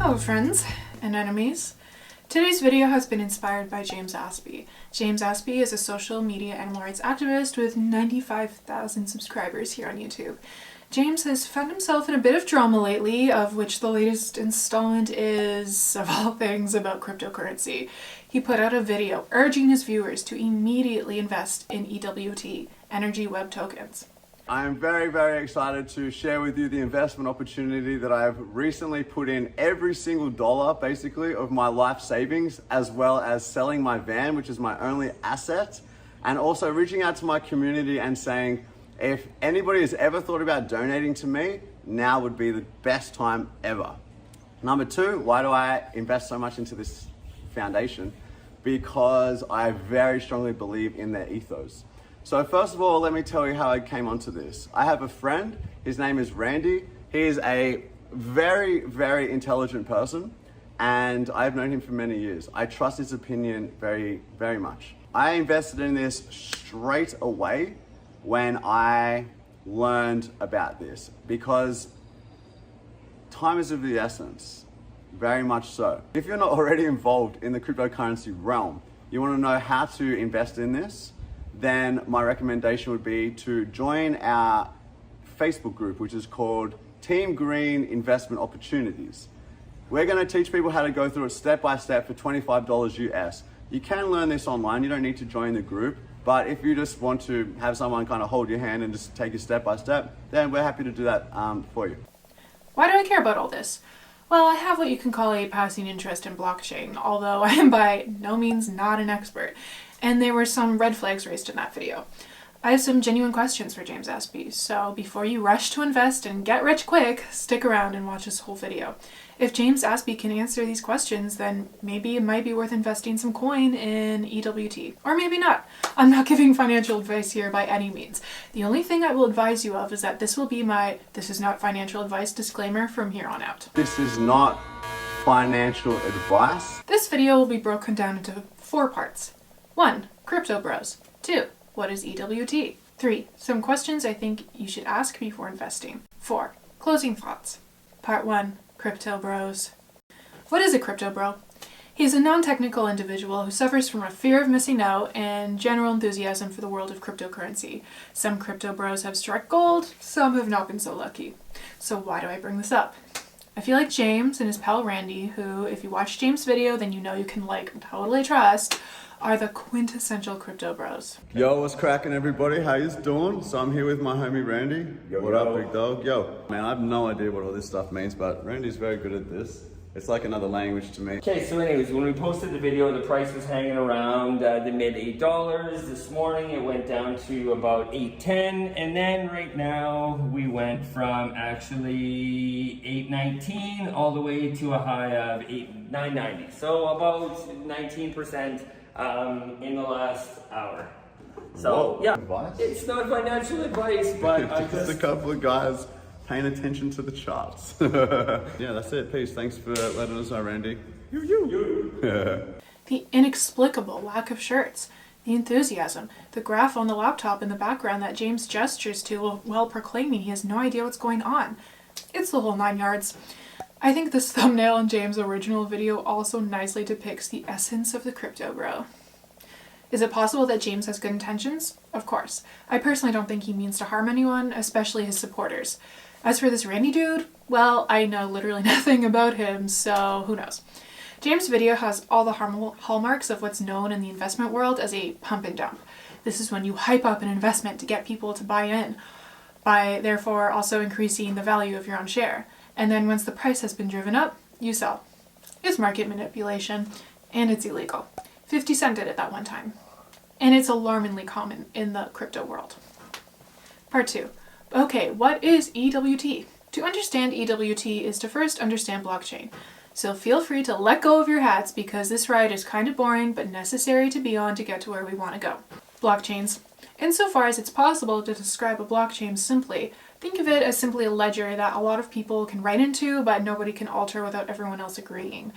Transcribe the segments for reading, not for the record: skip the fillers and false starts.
Hello friends and enemies. Today's video has been inspired by James Aspey. James Aspey is a social media animal rights activist with 95,000 subscribers here on YouTube. James has found himself in a bit of drama lately, of which the latest installment is, of all things, about cryptocurrency. He put out a video urging his viewers to immediately invest in EWT, Energy Web Tokens. I'm very excited to share with you the investment opportunity that I've recently put in every single dollar, basically, of my life savings, as well as selling my van, which is my only asset, and also reaching out to my community and saying, if anybody has ever thought about donating to me, now would be the best time ever. Number two, why do I invest so much into this foundation? Because I very strongly believe in their ethos. So first of all, let me tell you how I came onto this. I have a friend, his name is Randy. He is a very intelligent person, and I've known him for many years. I trust his opinion very much. I invested in this straight away when I learned about this, because time is of the essence, very much so. If you're not already involved in the cryptocurrency realm, you want to know how to invest in this, then my recommendation would be to join our Facebook group, which is called Team Green Investment Opportunities. We're going to teach people how to go through it step by step for $25 US. You can learn this online, you don't need to join the group, but if you just want to have someone kind of hold your hand and just take you step by step, then we're happy to do that for you. Why do I care about all this? Well, I have what you can call a passing interest in blockchain, although I am by no means not an expert, and there were some red flags raised in that video. I have some genuine questions for James Aspey, so before you rush to invest and get rich quick, stick around and watch this whole video. If James Aspey can answer these questions, then maybe it might be worth investing some coin in EWT. Or maybe not. I'm not giving financial advice here by any means. The only thing I will advise you of is that this will be my "this is not financial advice" disclaimer from here on out. This is not financial advice. This video will be broken down into 4 parts. 1. Crypto bros. 2. What is EWT? 3. Some questions I think you should ask before investing. 4. Closing thoughts. Part 1. Crypto bros. What is a crypto bro? He's a non-technical individual who suffers from a fear of missing out and general enthusiasm for the world of cryptocurrency. Some crypto bros have struck gold, some have not been so lucky. So why do I bring this up? I feel like James and his pal Randy, who, if you watch James' video, then you know you can totally trust, are the quintessential crypto bros. Yo, what's cracking, everybody? How you doing? So I'm here with my homie Randy. Yo, what up, big dog? Yo, man, I have no idea what all this stuff means, but Randy's very good at this. It's like another language to me. Okay, so anyways, when we posted the video, the price was hanging around the mid $8. This morning it went down to about $8.10, and then right now we went from actually $8.19 all the way to a high of $9.90. So about 19% in the last hour. So Whoa, yeah, advice? it's not financial advice, but I just a couple of guys paying attention to the charts. Yeah, that's it. Peace. Thanks for letting us know, Randy. The inexplicable lack of shirts, the enthusiasm, the graph on the laptop in the background that James gestures to while proclaiming he has no idea what's going on. It's the whole 9 yards. I think this thumbnail in James' original video also nicely depicts the essence of the crypto bro. Is it possible that James has good intentions? Of course. I personally don't think he means to harm anyone, especially his supporters. As for this Randy dude, well, I know literally nothing about him, so who knows. James' video has all the hallmarks of what's known in the investment world as a pump and dump. This is when you hype up an investment to get people to buy in, by therefore also increasing the value of your own share. And then once the price has been driven up, you sell. It's market manipulation, and it's illegal. 50 Cent did it that one time. And it's alarmingly common in the crypto world. Part 2. Okay, what is EWT? To understand EWT is to first understand blockchain. So feel free to let go of your hats because this ride is kind of boring but necessary to be on to get to where we want to go. Blockchains. Insofar as it's possible to describe a blockchain simply, think of it as simply a ledger that a lot of people can write into but nobody can alter without everyone else agreeing.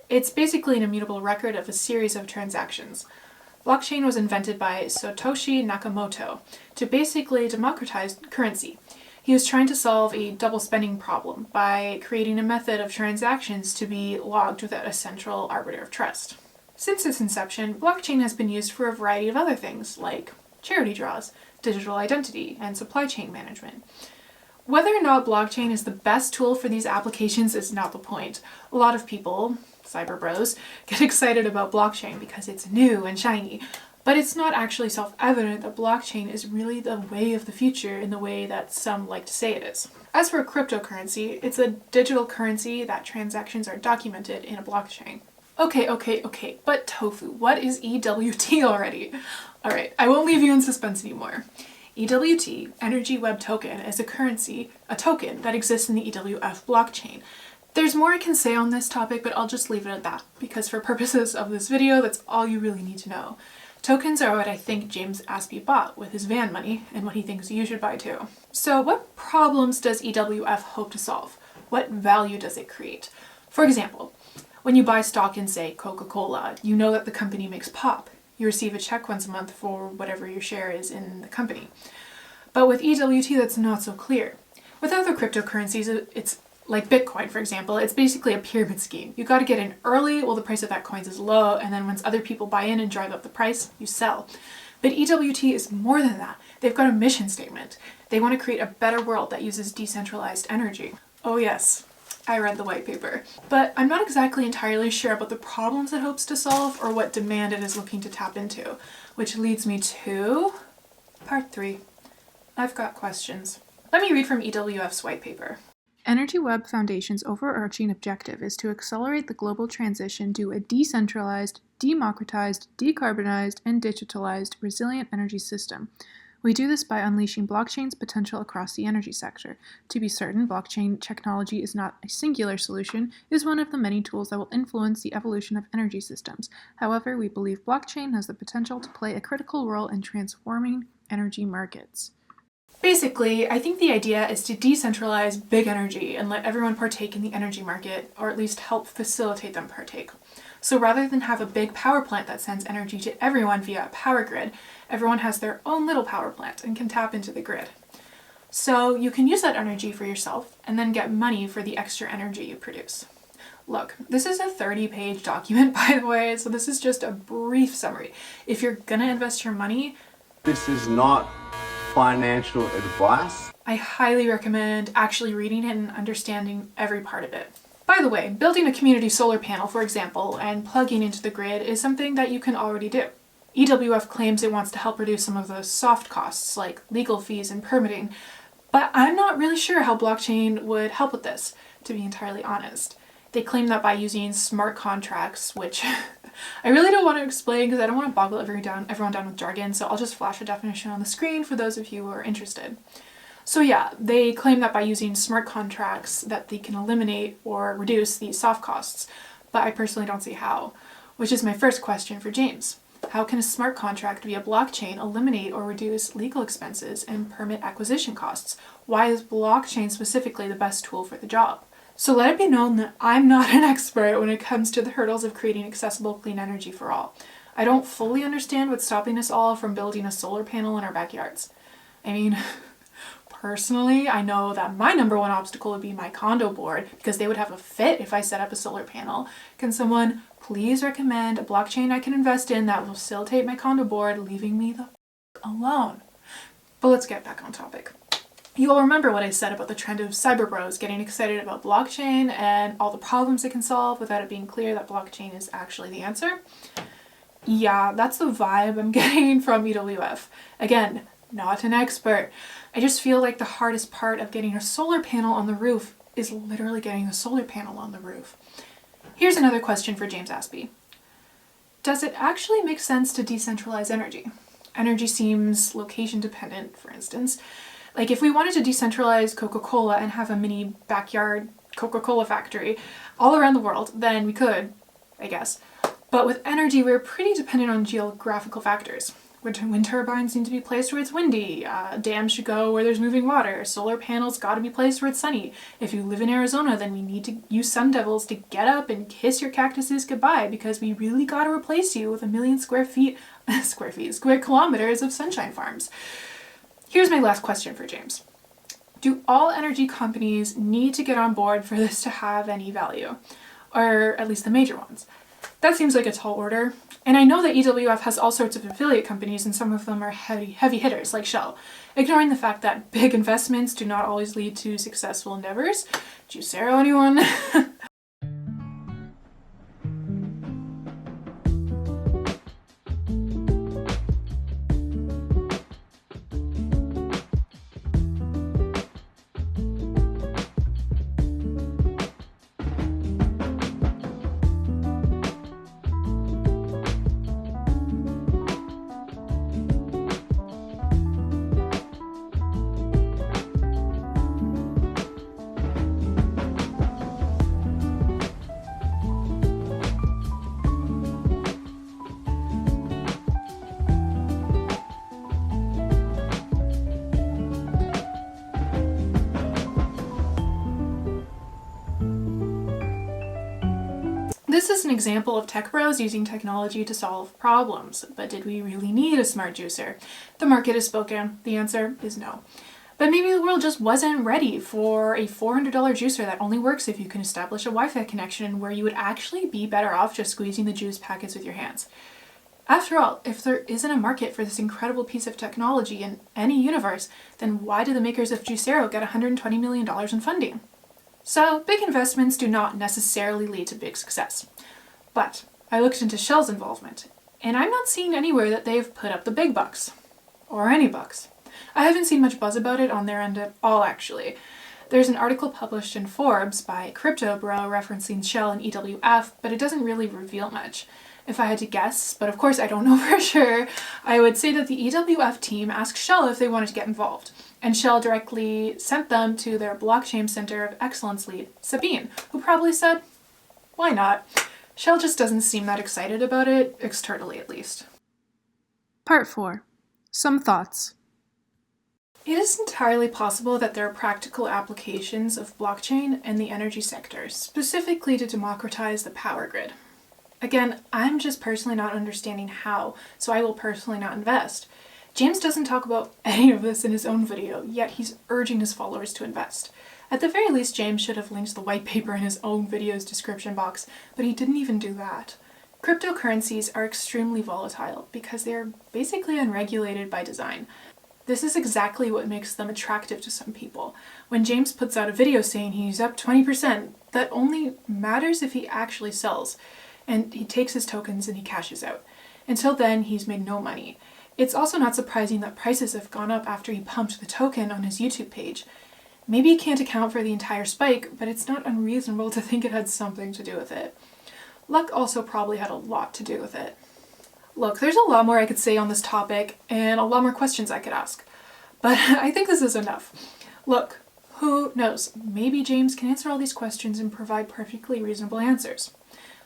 It's basically an immutable record of a series of transactions. Blockchain was invented by Satoshi Nakamoto to basically democratize currency. He was trying to solve a double spending problem by creating a method of transactions to be logged without a central arbiter of trust. Since its inception, blockchain has been used for a variety of other things like charity draws, digital identity, and supply chain management. Whether or not blockchain is the best tool for these applications is not the point. A lot of people, cyber bros, get excited about blockchain because it's new and shiny, but it's not actually self-evident that blockchain is really the way of the future in the way that some like to say it is. As for cryptocurrency, it's a digital currency that transactions are documented in a blockchain. Okay, but tofu, what is EWT already? Alright, I won't leave you in suspense anymore. EWT, Energy Web Token, is a token that exists in the EWF blockchain. There's more I can say on this topic, but I'll just leave it at that, because for purposes of this video, that's all you really need to know. Tokens are what I think James Aspey bought with his van money, and what he thinks you should buy too. So what problems does EWF hope to solve? What value does it create? For example, when you buy stock in, say, Coca-Cola, you know that the company makes pop. You receive a check once a month for whatever your share is in the company. But with EWT, that's not so clear. With other cryptocurrencies, it's like Bitcoin, for example, it's basically a pyramid scheme. You got to get in early while the price of that coin is low, and then once other people buy in and drive up the price, you sell. But EWT is more than that. They've got a mission statement. They want to create a better world that uses decentralized energy. Oh yes, I read the white paper. But I'm not exactly entirely sure about the problems it hopes to solve or what demand it is looking to tap into, which leads me to part 3. I've got questions. Let me read from EWF's white paper. Energy Web Foundation's overarching objective is to accelerate the global transition to a decentralized, democratized, decarbonized, and digitalized resilient energy system. We do this by unleashing blockchain's potential across the energy sector. To be certain, blockchain technology is not a singular solution, it is one of the many tools that will influence the evolution of energy systems. However, we believe blockchain has the potential to play a critical role in transforming energy markets. Basically, I think the idea is to decentralize big energy and let everyone partake in the energy market, or at least help facilitate them partake. So rather than have a big power plant that sends energy to everyone via a power grid, everyone has their own little power plant and can tap into the grid. So you can use that energy for yourself and then get money for the extra energy you produce. Look, this is a 30-page document, by the way, so this is just a brief summary. If you're gonna invest your money, This is not financial advice. I highly recommend actually reading it and understanding every part of it. By the way, building a community solar panel, for example, and plugging into the grid is something that you can already do. EWF claims it wants to help reduce some of those soft costs, like legal fees and permitting, but I'm not really sure how blockchain would help with this, to be entirely honest. They claim that by using smart contracts, which I really don't want to explain because I don't want to boggle everyone down with jargon, so I'll just flash a definition on the screen for those of you who are interested. So yeah, they claim that by using smart contracts that they can eliminate or reduce these soft costs, but I personally don't see how, which is my first question for James. How can a smart contract via blockchain eliminate or reduce legal expenses and permit acquisition costs? Why is blockchain specifically the best tool for the job? So let it be known that I'm not an expert when it comes to the hurdles of creating accessible clean energy for all. I don't fully understand what's stopping us all from building a solar panel in our backyards. I mean, personally, I know that my number one obstacle would be my condo board because they would have a fit if I set up a solar panel. Can someone please recommend a blockchain I can invest in that will facilitate my condo board, leaving me the alone? But let's get back on topic. You all remember what I said about the trend of cyber bros getting excited about blockchain and all the problems it can solve without it being clear that blockchain is actually the answer? Yeah, that's the vibe I'm getting from EWF. Again, not an expert. I just feel like the hardest part of getting a solar panel on the roof is literally getting the solar panel on the roof. Here's another question for James Aspey. Does it actually make sense to decentralize energy? Energy seems location dependent, for instance. Like if we wanted to decentralize Coca-Cola and have a mini backyard Coca-Cola factory all around the world, then we could, I guess. But with energy, we're pretty dependent on geographical factors. Wind turbines need to be placed where it's windy, dams should go where there's moving water, solar panels gotta be placed where it's sunny. If you live in Arizona, then we need to use sun devils to get up and kiss your cactuses goodbye because we really gotta replace you with 1 million square kilometers of sunshine farms. Here's my last question for James. Do all energy companies need to get on board for this to have any value? Or at least the major ones? That seems like a tall order. And I know that EWF has all sorts of affiliate companies and some of them are heavy hitters like Shell, ignoring the fact that big investments do not always lead to successful endeavors. Juicero, anyone? This is an example of tech bros using technology to solve problems, but did we really need a smart juicer? The market has spoken. The answer is no. But maybe the world just wasn't ready for a $400 juicer that only works if you can establish a Wi-Fi connection where you would actually be better off just squeezing the juice packets with your hands. After all, if there isn't a market for this incredible piece of technology in any universe, then why did the makers of Juicero get $120 million in funding? So, big investments do not necessarily lead to big success. But I looked into Shell's involvement, and I'm not seeing anywhere that they've put up the big bucks. Or any bucks. I haven't seen much buzz about it on their end at all, actually. There's an article published in Forbes by Crypto Bro referencing Shell and EWF, but it doesn't really reveal much. If I had to guess, but of course I don't know for sure, I would say that the EWF team asked Shell if they wanted to get involved. And Shell directly sent them to their blockchain center of excellence lead, Sabine, who probably said, why not? Shell just doesn't seem that excited about it, externally at least. Part 4. Some thoughts. It is entirely possible that there are practical applications of blockchain in the energy sector, specifically to democratize the power grid. Again, I'm just personally not understanding how, so I will personally not invest. James doesn't talk about any of this in his own video, yet he's urging his followers to invest. At the very least, James should have linked the white paper in his own video's description box, but he didn't even do that. Cryptocurrencies are extremely volatile because they are basically unregulated by design. This is exactly what makes them attractive to some people. When James puts out a video saying he's up 20%, that only matters if he actually sells, and he takes his tokens and he cashes out. Until then, he's made no money. It's also not surprising that prices have gone up after he pumped the token on his YouTube page. Maybe he can't account for the entire spike, but it's not unreasonable to think it had something to do with it. Luck also probably had a lot to do with it. Look, there's a lot more I could say on this topic, and a lot more questions I could ask. But I think this is enough. Look, who knows? Maybe James can answer all these questions and provide perfectly reasonable answers.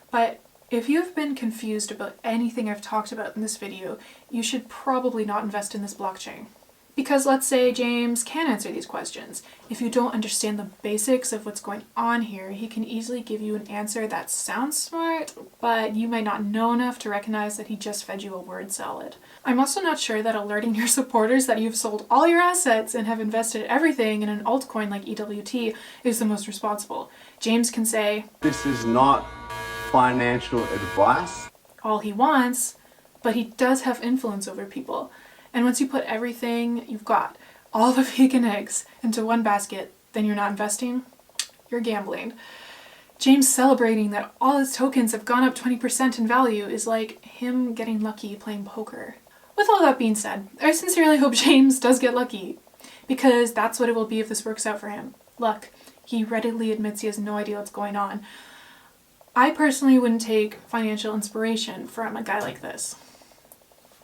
But if you have been confused about anything I've talked about in this video, you should probably not invest in this blockchain. Because let's say James can answer these questions. If you don't understand the basics of what's going on here, he can easily give you an answer that sounds smart, but you might not know enough to recognize that he just fed you a word salad. I'm also not sure that alerting your supporters that you've sold all your assets and have invested everything in an altcoin like EWT is the most responsible. James can say, "This is not financial advice," all he wants, but he does have influence over people. And once you put everything you've got, all the vegan eggs, into one basket, then you're not investing, you're gambling. James celebrating that all his tokens have gone up 20% in value is like him getting lucky playing poker. With all that being said, I sincerely hope James does get lucky, because that's what it will be if this works out for him. Luck. He readily admits he has no idea what's going on. I personally wouldn't take financial inspiration from a guy like this.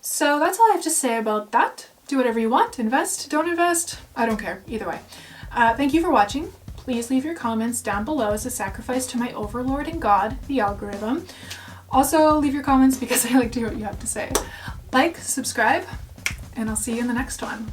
So that's all I have to say about that. Do whatever you want. Invest, don't invest. I don't care. Either way. Thank you for watching. Please leave your comments down below as a sacrifice to my overlord and god, the algorithm. Also, leave your comments because I like to hear what you have to say. Like, subscribe, and I'll see you in the next one.